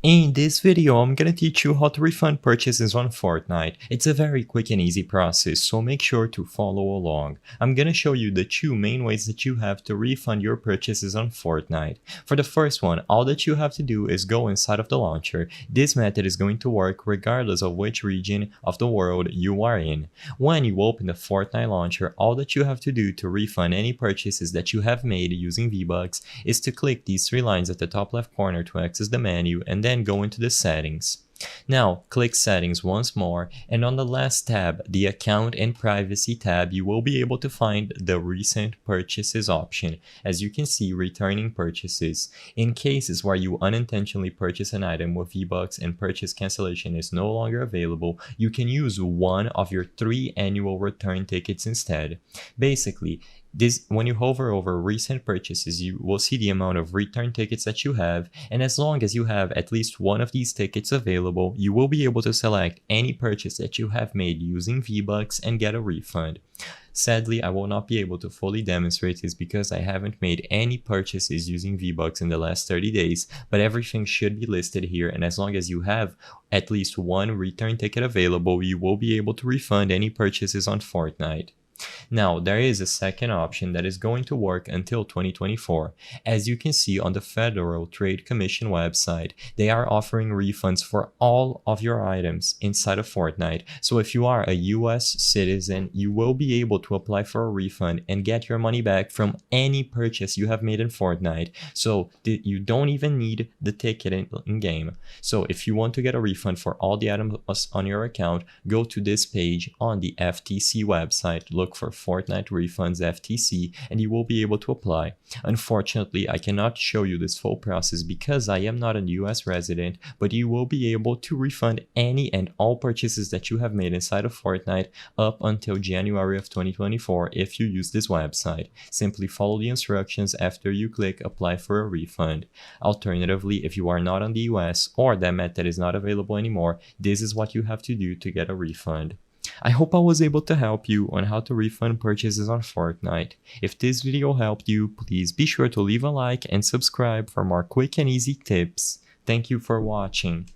In this video, I'm gonna teach you how to refund purchases on Fortnite. It's a very quick and easy process, so make sure to follow along. I'm gonna show you the two main ways that you have to refund your purchases on Fortnite. For the first one, all that you have to do is go inside of the launcher. This method is going to work regardless of which region of the world you are in. When you open the Fortnite launcher, all that you have to do to refund any purchases that you have made using V-Bucks is to click these three lines at the top left corner to access the menu and then go into the settings. Now click settings once more, and on the last tab, the account and privacy tab, you will be able to find the recent purchases option. As you can see, returning purchases. In cases where you unintentionally purchase an item with V-Bucks and purchase cancellation is no longer available, you can use one of your 3 annual return tickets instead. Basically, when you hover over recent purchases, you will see the amount of return tickets that you have, and as long as you have at least one of these tickets available, you will be able to select any purchase that you have made using V-Bucks and get a refund. Sadly, I will not be able to fully demonstrate this because I haven't made any purchases using V-Bucks in the last 30 days, but everything should be listed here, and as long as you have at least one return ticket available, you will be able to refund any purchases on Fortnite. Now, there is a second option that is going to work until 2024. As you can see on the Federal Trade Commission website, they are offering refunds for all of your items inside of Fortnite. So if you are a US citizen, you will be able to apply for a refund and get your money back from any purchase you have made in Fortnite. So you don't even need the ticket in game. So if you want to get a refund for all the items on your account, go to this page on the FTC website, look for Fortnite Refunds FTC, and you will be able to apply. Unfortunately, I cannot show you this full process because I am not a US resident, but you will be able to refund any and all purchases that you have made inside of Fortnite up until January of 2024 if you use this website. Simply follow the instructions after you click apply for a refund. Alternatively, if you are not in the US or that method is not available anymore, this is what you have to do to get a refund. I hope I was able to help you on how to refund purchases on Fortnite. If this video helped you, please be sure to leave a like and subscribe for more quick and easy tips. Thank you for watching.